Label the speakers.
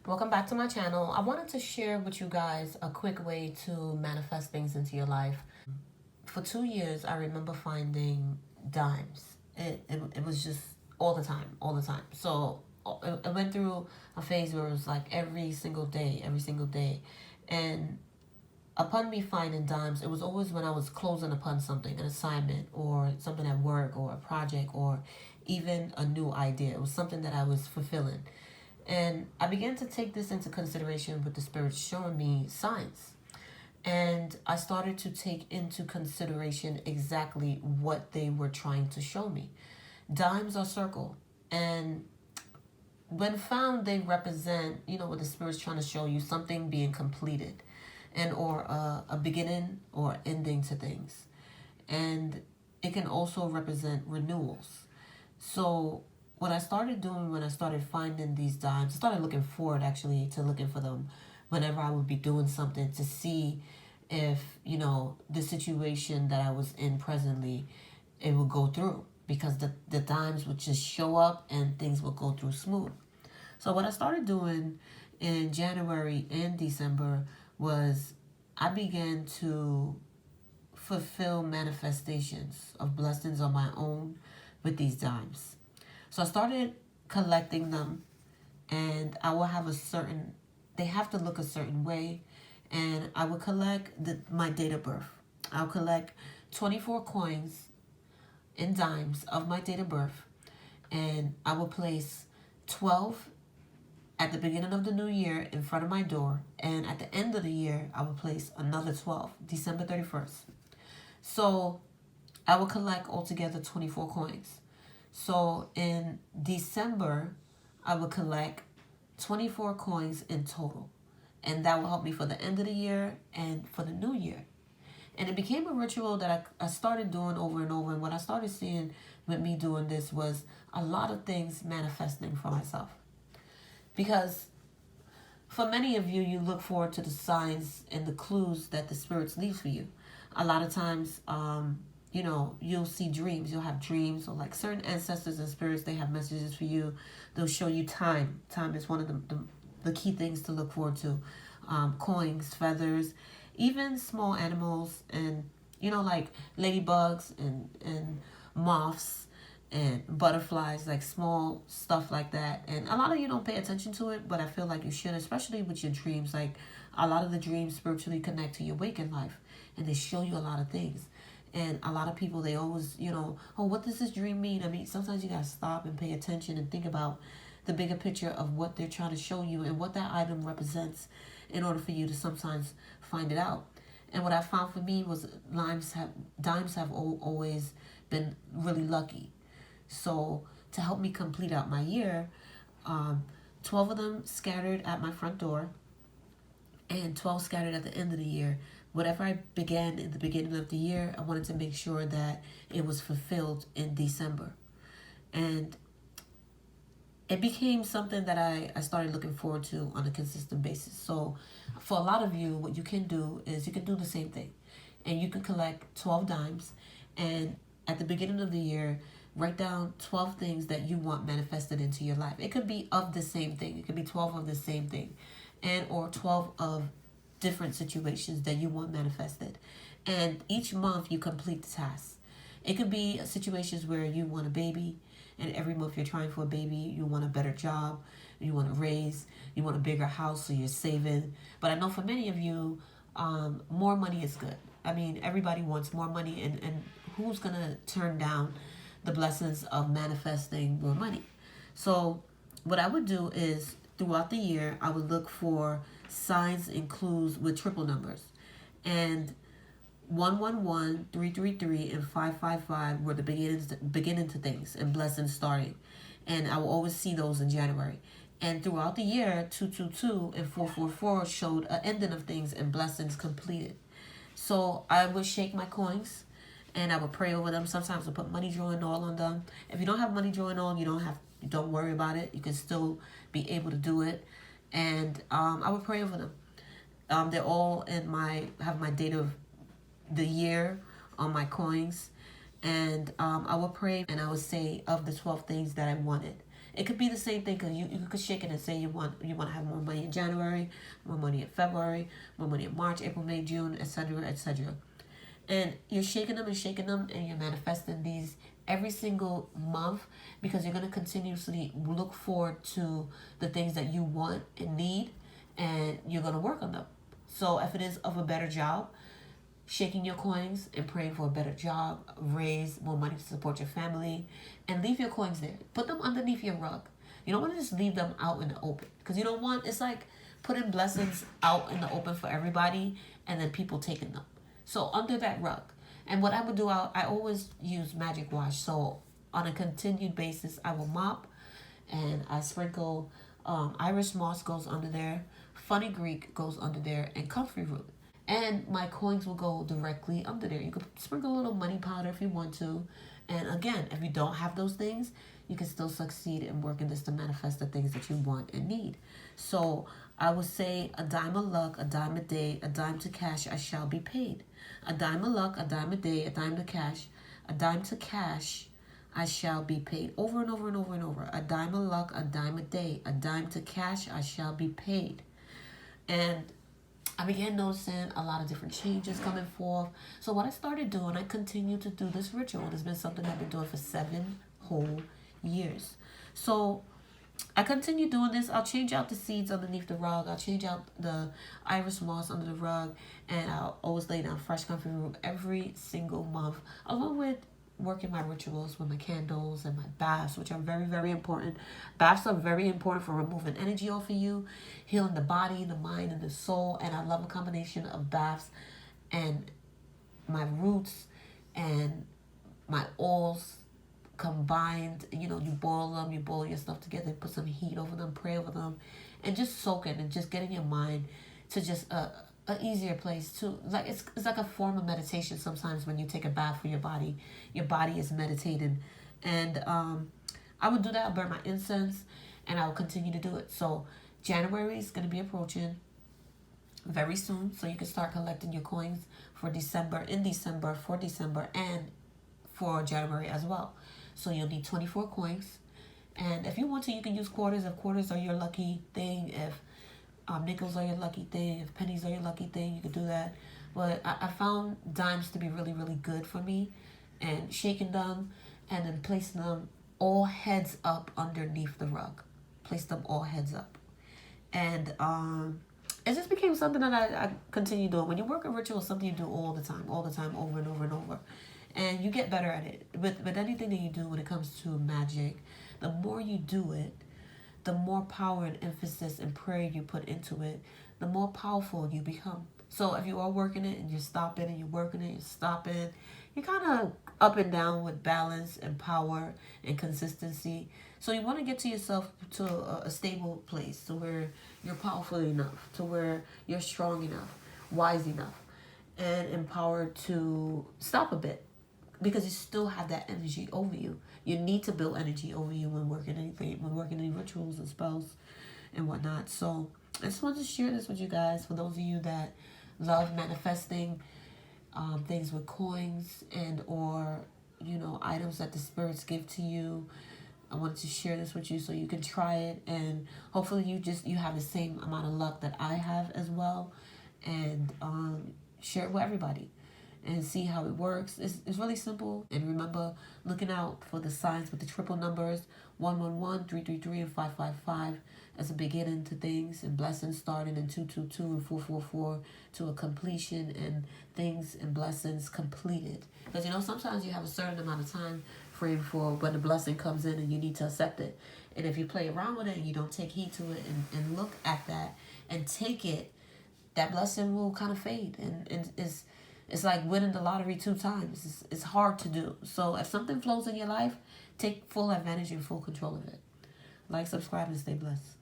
Speaker 1: Welcome back to my channel. I wanted to share with you guys a quick way to manifest things into your life. For 2 years, I remember finding dimes. It was just all the time, all the time. So I went through a phase where it was like every single day. And upon me finding dimes, it was always when I was closing upon something, an assignment or something at work or a project or even a new idea. It was something that I was fulfilling. And I began to take this into consideration with the spirits showing me signs. And I started to take into consideration exactly what they were trying to show me. Dimes are circle. And when found, they represent, what the spirit's trying to show you, something being completed and or a beginning or ending to things. And it can also represent renewals. So what I started doing when I started finding these dimes, I started looking forward actually to looking for them whenever I would be doing something to see if, the situation that I was in presently, it would go through. Because the dimes would just show up and things would go through smooth. So what I started doing in January and December was I began to fulfill manifestations of blessings on my own with these dimes. So I started collecting them, and I will have they have to look a certain way, and I would collect my date of birth. I'll collect 24 coins in dimes of my date of birth, and I will place 12 at the beginning of the new year in front of my door, and at the end of the year, I will place another 12, December 31st. So I will collect altogether 24 coins. So in December, I will collect 24 coins in total. And that will help me for the end of the year and for the new year. And it became a ritual that I started doing over and over. And what I started seeing with me doing this was a lot of things manifesting for myself. Because for many of you, you look forward to the signs and the clues that the spirits leave for you. A lot of times, you'll see dreams. You'll have dreams, or like certain ancestors and spirits, they have messages for you. They'll show you time. Time is one of the key things to look forward to. Coins, feathers, even small animals, and like ladybugs and moths and butterflies, like small stuff like that. And a lot of you don't pay attention to it, but I feel like you should, especially with your dreams. Like a lot of the dreams spiritually connect to your waking life, and they show you a lot of things. And a lot of people, they always, oh, what does this dream mean? I mean, sometimes you gotta stop and pay attention and think about the bigger picture of what they're trying to show you and what that item represents in order for you to sometimes find it out. And what I found for me was dimes have always been really lucky. So to help me complete out my year, 12 of them scattered at my front door and 12 scattered at the end of the year. Whatever I began in the beginning of the year, I wanted to make sure that it was fulfilled in December. And it became something that I started looking forward to on a consistent basis. So for a lot of you, what you can do is you can do the same thing. And you can collect 12 dimes, and at the beginning of the year, write down 12 things that you want manifested into your life. It could be of the same thing. It could be 12 of the same thing, and or 12 of different situations that you want manifested. And each month you complete the task. It could be situations where you want a baby, and every month you're trying for a baby. You want a better job, you want to raise, you want a bigger house, so you're saving. But I know for many of you, more money is good. I mean, everybody wants more money, and who's going to turn down the blessings of manifesting more money? So what I would do is throughout the year, I would look for signs and clues with triple numbers. And 111, 333, and 555 were the beginning to things and blessings starting. And I will always see those in January. And throughout the year, 222 and 444 showed an ending of things and blessings completed. So I would shake my coins and I would pray over them. Sometimes I put money drawing oil on them. If you don't have money drawing oil, don't worry about it. You can still be able to do it. And I would pray over them. They're all have my date of the year on my coins. And I would pray and I would say of the 12 things that I wanted. It could be the same thing, because you could shake it and say you want to have more money in January, more money in February, more money in March, April, May, June, etc., etc. And you're shaking them and you're manifesting these every single month, because you're going to continuously look forward to the things that you want and need, and you're going to work on them. So if it is of a better job, shaking your coins and praying for a better job, raise more money to support your family, and leave your coins there. Put them underneath your rug. You don't want to just leave them out in the open, because you don't want, it's like putting blessings out in the open for everybody and then people taking them. So under that rug. And what I would do, I always use magic wash. So on a continued basis, I will mop and I sprinkle Irish moss goes under there, funny Greek goes under there, and comfrey root. And my coins will go directly under there. You could sprinkle a little money powder if you want to. And again, if you don't have those things, you can still succeed in working this to manifest the things that you want and need. So I would say a dime of luck, a dime a day, a dime to cash, I shall be paid. A dime of luck, a dime a day, a dime to cash, a dime to cash, I shall be paid. Over and over and over and over. A dime of luck, a dime a day, a dime to cash, I shall be paid. And I began noticing a lot of different changes coming forth. So what I started doing, I continue to do this ritual. It's been something I've been doing for 7 whole years. So I continue doing this. I'll change out the seeds underneath the rug. I'll change out the iris moss under the rug. And I'll always lay down fresh comfrey root every single month, along with working my rituals with my candles and my baths, which are very, very important. Baths are very important for removing energy off of you, healing the body, the mind, and the soul. And I love a combination of baths and my roots and my oils combined. You know, you boil them, you boil your stuff together, put some heat over them, pray over them, and just soak it and just get in your mind to just an easier place to, like, it's like a form of meditation. Sometimes when you take a bath for your body is meditating. And I would do that. I'll burn my incense and I'll continue to do it. So January is going to be approaching very soon, so you can start collecting your coins for December, for December, and for January as well. So you'll need 24 coins. And if you want to, you can use quarters. If quarters are your lucky thing, if nickels are your lucky thing, if pennies are your lucky thing, you could do that. But I found dimes to be really, really good for me. And shaking them and then placing them all heads up underneath the rug. Place them all heads up. And it just became something that I continue doing. When you work a ritual, something you do all the time, over and over and over. And you get better at it. With anything that you do when it comes to magic, the more you do it, the more power and emphasis and prayer you put into it, the more powerful you become. So if you are working it and you're stopping and you're working it, you're stopping, you're kind of up and down with balance and power and consistency. So you want to get to yourself to a stable place, to where you're powerful enough, to where you're strong enough, wise enough, and empowered to stop a bit, because you still have that energy over you. You need to build energy over you when working any rituals and spells and whatnot. So I just wanted to share this with you guys. For those of you that love manifesting things with coins and or, you know, items that the spirits give to you, I wanted to share this with you so you can try it, and hopefully you have the same amount of luck that I have as well, and share it with everybody and see how it works. It's really simple. And remember, looking out for the signs with the triple numbers, 111, 333, and 555 as a beginning to things, and blessings starting in 222 and 444 to a completion, and things and blessings completed. Because, you know, sometimes you have a certain amount of time frame for when the blessing comes in and you need to accept it. And if you play around with it and you don't take heed to it and look at that and take it, that blessing will kind of fade. And it's like winning the lottery 2 times. It's hard to do. So if something flows in your life, take full advantage and full control of it. Like, subscribe, and stay blessed.